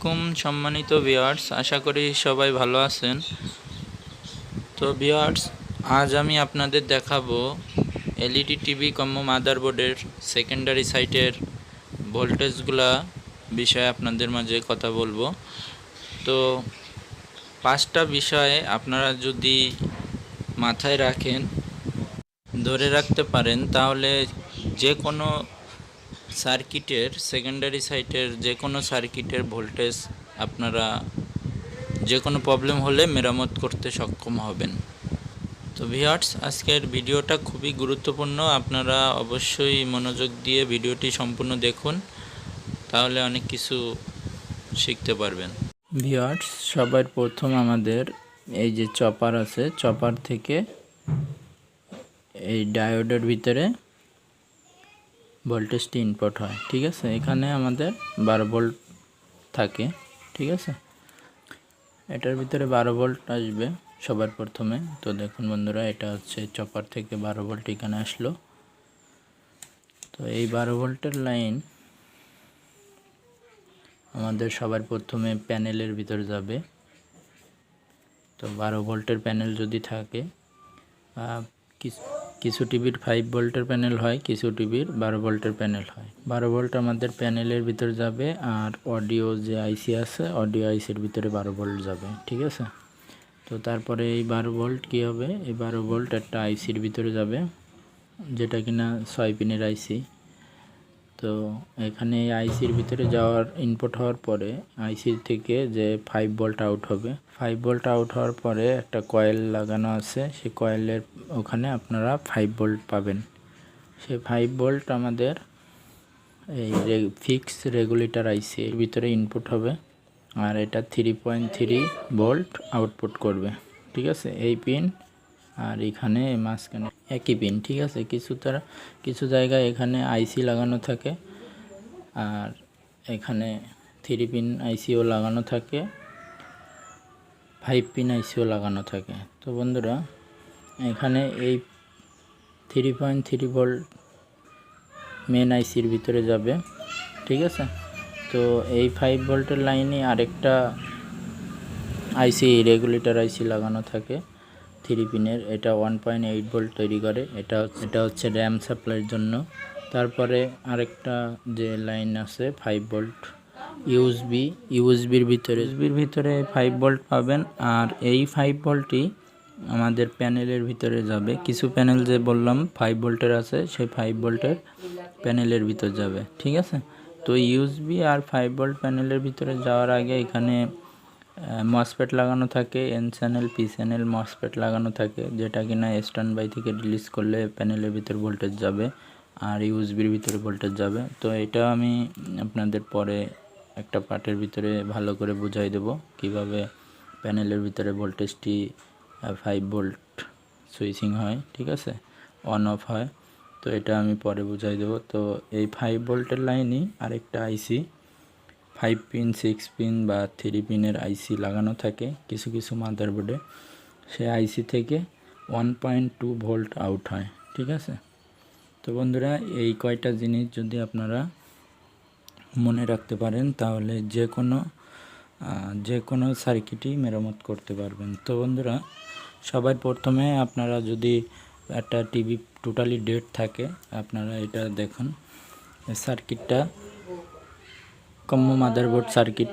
আলাইকুম সম্মানিত ভিউয়ার্স, আশা করি সবাই ভালো আছেন। তো ভিউয়ার্স, আজ আমি আপনাদের দেখাবো এলইডি টিভি কম্বো মাদারবোর্ডের সেকেন্ডারি সাইটের ভোল্টেজগুলা বিষয়ে আপনাদের মাঝে কথা বলবো। তো 5টা বিষয়ে আপনারা যদি মাথায় রাখেন, ধরে রাখতে পারেন, তাহলে যে কোনো সার্কিটের সেকেন্ডারি সাইটের যে কোনো সার্কিটের ভোল্টেজ আপনারা যে কোনো প্রবলেম হলে মেরামত করতে সক্ষম হবেন। তো ভিউয়ার্স, আজকের ভিডিওটা খুবই গুরুত্বপূর্ণ, আপনারা অবশ্যই মনোযোগ দিয়ে ভিডিওটি সম্পূর্ণ দেখুন, তাহলে অনেক কিছু শিখতে পারবেন। ভিউয়ার্স, সবার প্রথম আমাদের এই যে চপার আছে, চপার থেকে এই ডায়োডের ভিতরে ভোল্টেজটি ইনপুট হয়। ঠিক আছে, এখানে আমাদের 12 ভোল্ট থাকে। ঠিক আছে, এটার ভিতরে 12 ভোল্ট আসবে সবার প্রথমে। তো দেখুন বন্ধুরা, এটা হচ্ছে চপার থেকে 12 ভোল্ট এখানে আসলো। তো এই 12 ভোল্টের লাইন আমাদের সবার প্রথমে প্যানেলের ভিতর যাবে। তো 12 ভোল্টের প্যানেল যদি থাকে, কিছু টিভির 5 ভোল্টের প্যানেল হয়, কিছু টিভির 12 ভোল্টের প্যানেল হয়। 12 ভোল্ট আমাদের প্যানেলের ভিতর যাবে, আর অডিও যে আইসি আছে, অডিও আইসির ভিতরে 12 ভোল্ট যাবে। ঠিক আছে, তো তারপরে এই 12 ভোল্ট কী হবে, এই 12 ভোল্ট একটা আইসির ভিতরে যাবে, যেটা কিনা 6 পিনের আইসি। তো এখানে এই আইসির ভিতরে যাওয়ার ইনপুট হওয়ার পরে আইসি থেকে যে 5 ভোল্ট আউট হবে, 5 ভোল্ট আউট হওয়ার পরে একটা কয়েল লাগানো আছে, সেই কয়েলের ওখানে আপনারা 5 ভোল্ট পাবেন। সেই 5 ভোল্ট আমাদের এই ফিক্স রেগুলেটর আইসির ভিতরে ইনপুট হবে, আর এটা 3.3 ভোল্ট আউটপুট করবে। ঠিক আছে, এই পিন আর এখানে মাঝখানে একই পিন। ঠিক আছে, কিছু জায়গায় এখানে আইসি লাগানো থাকে, আর এখানে 3 পিন আইসিও লাগানো থাকে, 5 পিন আইসিও লাগানো থাকে। তো বন্ধুরা, এখানে এই 3.3 ভোল্ট মেন আইসির ভিতরে যাবে। ঠিক আছে, তো এই 5 ভোল্টের লাইনে আরেকটা আইসি, রেগুলেটর আইসি লাগানো থাকে 3 পিনের। এটা 1.8 ভোল্ট তৈরি করে, এটা হচ্ছে র্যাম সাপ্লাইয়ের জন্য। তারপরে আরেকটা যে লাইন আছে 5 ভোল্ট ইউএসবির ভিতরে 5 ভোল্ট পাবেন, আর এই 5 ভোল্টই আমাদের প্যানেলের ভিতরে যাবে। কিছু প্যানেল যে বললাম 5 ভোল্টের আছে, সেই 5 ভোল্টের প্যানেলের ভিতর যাবে। ঠিক আছে, তো ইউএসবি আর 5 ভোল্ট প্যানেলের ভিতরে যাওয়ার আগে এখানে মসফেট লাগানো থাকে, N channel P channel MOSFET লাগানো থাকে, যেটা কিনা স্ট্যান্ড বাই থেকে রিলিজ করলে প্যানেলের ভিতর ভোল্টেজ যাবে আর ইউএসবির ভিতরে ভোল্টেজ যাবে। তো এটা আমি আপনাদের পরে একটা পার্টের ভিতরে ভালো করে বুঝাই দেব, কিভাবে প্যানেলের ভিতরে ভোল্টেজটি 5 ভোল্ট সুইচিং হয়। ঠিক আছে, অন অফ হয়, তো এটা আমি পরে বুঝাই দেব। তো এই 5 ভোল্টের লাইনই আরেকটা আইসি 5 পিন 6 পিন বা 3 পিনের আইসি লাগানো থাকে কিছু মাদারবোর্ডে, সেই আইসি থেকে 1.2 ভোল্ট আউট হয়। ঠিক আছে, তো বন্ধুরা, এই কয়টা জিনিস যদি আপনারা মনে রাখতে পারেন, তাহলে যে কোনো সার্কিটই মেরামত করতে পারবেন। তো বন্ধুরা, সবার প্রথমে আপনারা যদি একটা টিভি টোটালি ডেড থাকে, আপনারা এটা দেখুন, সার্কিটটা কম্বো মাদারবোর্ড সার্কিট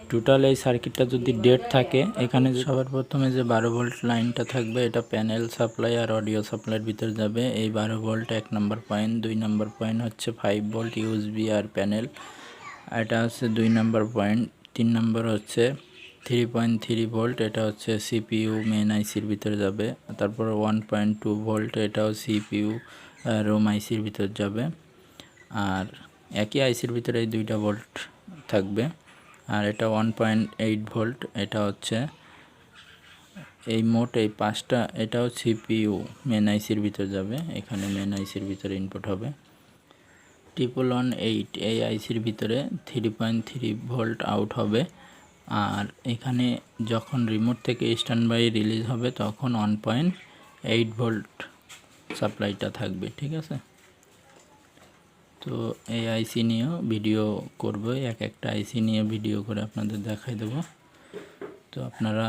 টোটাল। এই সার্কিটটা যদি ডেড থাকে, এখানে সবার প্রথমে যে 12 ভোল্ট লাইনটা থাকবে, এটা প্যানেল সাপ্লাই আর অডিও সাপ্লাইয়ের ভিতরে যাবে। এই 12 ভোল্ট 1 নম্বর পয়েন্ট, 2 নম্বর পয়েন্ট হচ্ছে 5 ভোল্ট ইউএসবি আর প্যানেল, এটা হচ্ছে 2 নম্বর পয়েন্ট। 3 নম্বর হচ্ছে 3.3 ভোল্ট, এটা হচ্ছে সিপিইউ মেন আইসির ভিতরে যাবে। তারপর 1.2 ভোল্ট, এটাও সিপিইউ রোম আইসির ভিতর যাবে, আর একই আইসির ভিতরে এই 2টা ভোল্ট থাকবে। আর এটা 1.8 ভোল্ট, এটা হচ্ছে এই মোট এই 5টা, এটাও সিপিইউ মেন আইসির ভিতর যাবে, এখানে মেন আইসির ভিতরে ইনপুট হবে। 1118 এই আইসির ভিতরে 3.3 ভোল্ট আউট হবে, আর এখানে যখন রিমোট থেকে স্ট্যান্ড বাই রিলিজ হবে তখন 1.8 ভোল্ট সাপ্লাইটা থাকবে। ঠিক আছে, তো এই আইসি নিয়েও ভিডিও করব, এক একটা আইসি নিয়ে ভিডিও করে আপনাদের দেখাই দেব। তো আপনারা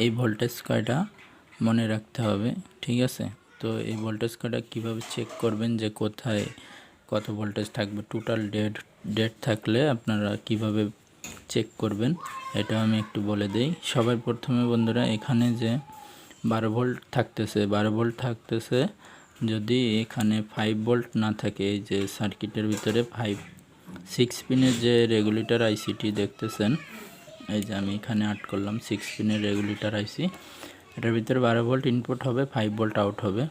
এই ভোল্টেজ কয়টা মনে রাখতে হবে, ঠিক আছে। তো এই ভোল্টেজ কয়টা কীভাবে চেক করবেন যে কোথায় কত ভোল্টেজ থাকবে, টোটাল ডেট থাকলে আপনারা কিভাবে চেক করবেন এটা আমি একটু বলে দেই। সবার প্রথমে বন্ধুরা এখানে যে 12 ভোল্ট থাকতেছে, 12 ভোল্ট থাকতেছে, যদি এখানে 5 ভোল্ট না থাকে, এই যে সার্কিটের ভিতরে 6 পিনের যে রেগুলেটর আইসিটি দেখতেছেন, এই যে আমি এখানে আট করলাম 6 পিনের রেগুলেটর আইসি, এটার ভিতরে 12 ভোল্ট ইনপুট হবে, 5 ভোল্ট আউট হবে।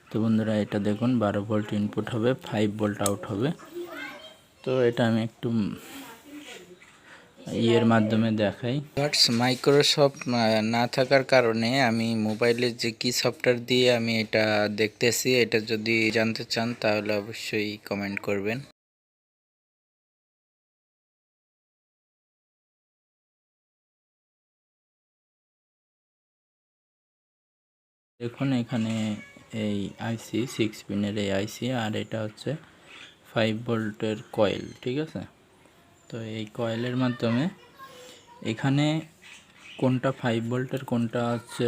তো বন্ধুরা এটা দেখুন 12 ভোল্ট ইনপুট হবে, 5 ভোল্ট আউট হবে। তো এটা আমি একটু ইয়ের মাধ্যমে দেখাই। মাইক্রোসফট না থাকার কারণে আমি মোবাইলের যে কি সফটওয়্যার দিয়ে আমি এটা দেখতেছি, এটা যদি জানতে চান তাহলে অবশ্যই কমেন্ট করবেন। দেখুন এখানে এই আইসি 6 পিনের এই আইসি, আর এটা হচ্ছে 5 ভোল্টের কয়েল, ঠিক আছে। তো এই কয়েলের মাধ্যমে এখানে কোনটা 5 ভোল্টের কোনটা হচ্ছে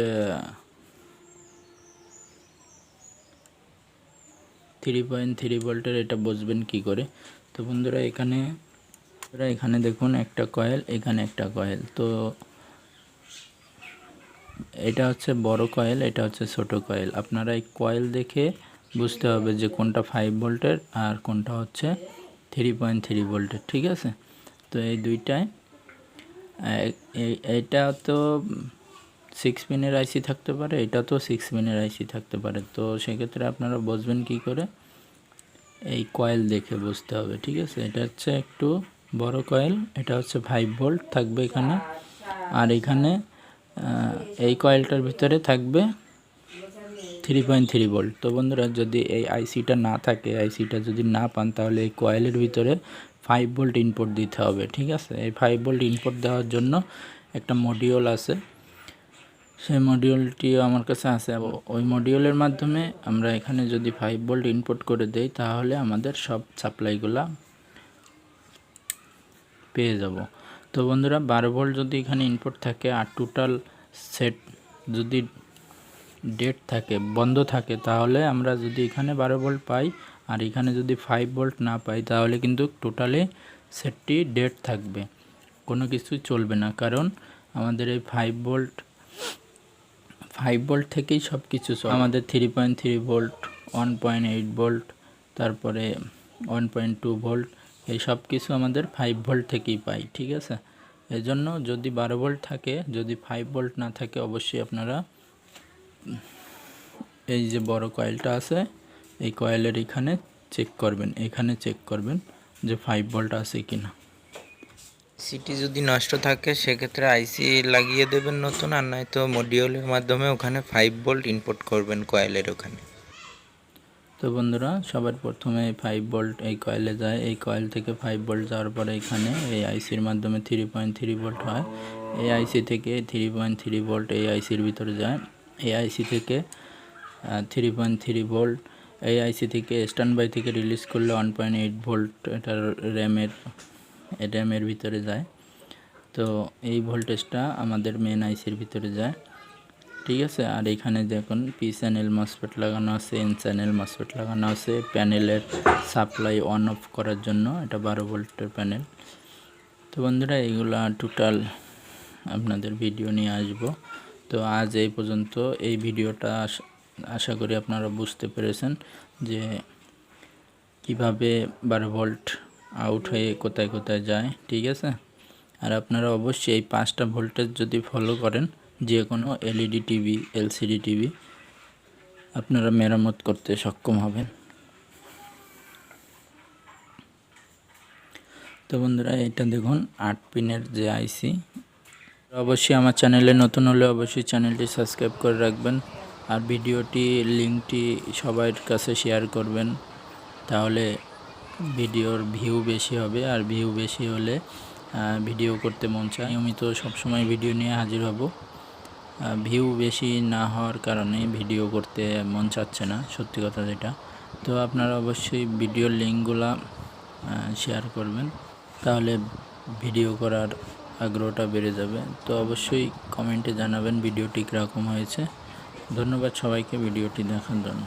3.3 ভোল্টের, এটা বুঝবেন কি করে। তো বন্ধুরা এখানে দেখুন একটা কয়েল, এখানে একটা কয়েল। তো এটা হচ্ছে বড় কয়েল, এটা হচ্ছে ছোট কয়েল। আপনারা এই কয়েল দেখে বুঝতে হবে যে কোনটা 5 ভোল্টের আর কোনটা হচ্ছে 3.3 ভোল্টের, ঠিক আছে। তো এই দুইটায় এইটা তো 6 পিনের আইসি থাকতে পারে, এটা তো 6 পিনের আইসি থাকতে পারে। তো সেক্ষেত্রে আপনারা বুঝবেন কি করে, এই কয়েল দেখে বুঝতে হবে, ঠিক আছে। এটা হচ্ছে একটু বড় কয়েল, এটা হচ্ছে 5 ভোল্ট থাকবে এখানে, আর এখানে এই কয়েলটার ভিতরে থাকবে 3.3 ভোল্ট। তো বন্ধুরা যদি এই আইসিটা না থাকে, আইসিটা যদি না পান, তাহলে এই কয়েলের ভিতরে 5 ভোল্ট ইনপুট দিতে হবে, ঠিক আছে। এই 5 ভোল্ট ইনপুট দেওয়ার জন্য একটা মডিউল আছে, সেই মডিউলটিও আমার কাছে আছে। ওই মডিউলের মাধ্যমে আমরা এখানে যদি 5 ভোল্ট ইনপুট করে দেই, তাহলে আমাদের সব সাপ্লাইগুলা পেয়ে যাব। তো বন্ধুরা 12 ভোল্ট যদি এখানে ইনপুট থাকে আর টোটাল সেট যদি ডেট থাকে, বন্ধ থাকে, তাহলে আমরা যদি এখানে 12 ভোল্ট পাই আর এখানে যদি 5 ভোল্ট না পাই, তাহলে কিন্তু টোটালি সেটটি ডেট থাকবে, কোনো কিছু চলবে না। কারণ আমাদের এই 5 ভোল্ট থেকেই সব কিছু চলে। আমাদের 3.3 ভোল্ট, 1.8 ভোল্ট, তারপরে 1.2 ভোল্ট, এই সব কিছু আমাদের 5 ভোল্ট থেকেই পাই, ঠিক আছে। এজন্য যদি 12 ভোল্ট থাকে, যদি 5 ভোল্ট না থাকে, অবশ্যই আপনারা এই যে বড় কয়েলটা আছে, এই কয়েলের এখানে চেক করবেন, এখানে চেক করবেন যে 5 ভোল্ট আছে কিনা। সিটি যদি নষ্ট থাকে সেক্ষেত্রে আইসি লাগিয়ে দেবেন নতুন, আর নয়তো মডিউলের মাধ্যমে ওখানে 5 ভোল্ট ইনপুট করবেন কয়েলের ওখানে। তো বন্ধুরা সবার প্রথমে 5 ভোল্ট এই কয়েলে যায়, এই কয়েল থেকে 5 ভোল্ট যাওয়ার পরে এখানে এই আইসির মাধ্যমে 3.3 ভোল্ট হয়। এই আইসি থেকে 3.3 ভোল্ট এই আইসির ভিতরে যায়, এই আইসি থেকে 3.3 ভোল্ট এই আইসি থেকে স্ট্যান্ড বাই থেকে রিলিজ করলে 1.8 ভোল্ট এটার র্যামের ভিতরে যায়। তো এই ভোল্টেজটা আমাদের মেন আইসির ভিতরে যায়, ঠিক আছে। আর এখানে দেখুন পি চ্যানেল মসফেট লাগানো আছে, এন চ্যানেল মসফেট লাগানো আছে প্যানেলের সাপ্লাই অন অফ করার জন্য, এটা 12 ভোল্টের প্যানেল। তো বন্ধুরা এইগুলা টোটাল আপনাদের ভিডিও নিয়ে আসব। তো আজ এই পর্যন্ত এই ভিডিওটা, আশা করি আপনারা বুঝতে পেরেছেন যে কিভাবে 12 ভোল্ট আউট হয়ে কোথায় কোথায় যায়, ঠিক আছে। আর আপনারা অবশ্যই এই 5টা ভোল্টেজ যদি ফলো করেন, যে কোনো এলইডি টিভি, এলসিডি টিভি আপনারা মেরামত করতে সক্ষম হবেন। তো বন্ধুরা এটা দেখুন 8 পিনের যে আইসি। অবশ্যই আমার চ্যানেলে নতুন হলে অবশ্যই চ্যানেলটি সাবস্ক্রাইব করে রাখবেন, আর ভিডিওটি লিঙ্কটি সবার কাছে শেয়ার করবেন, তাহলে ভিডিওর ভিউ বেশি হবে, আর ভিউ বেশি হলে ভিডিও করতে মন চায়। নিয়মিত সবসময় ভিডিও নিয়ে হাজির হব। ভিউ বেশি না হওয়ার কারণে ভিডিও করতে মন চাচ্ছে না, সত্যি কথা যেটা। তো আপনারা অবশ্যই ভিডিওর লিঙ্কগুলা শেয়ার করবেন, তাহলে ভিডিও করার আগ্রহটা বেড়ে যাবে। তো অবশ্যই কমেন্টে জানাবেন ভিডিওটি কীরকম হয়েছে। ধন্যবাদ সবাইকে ভিডিওটি দেখার জন্য।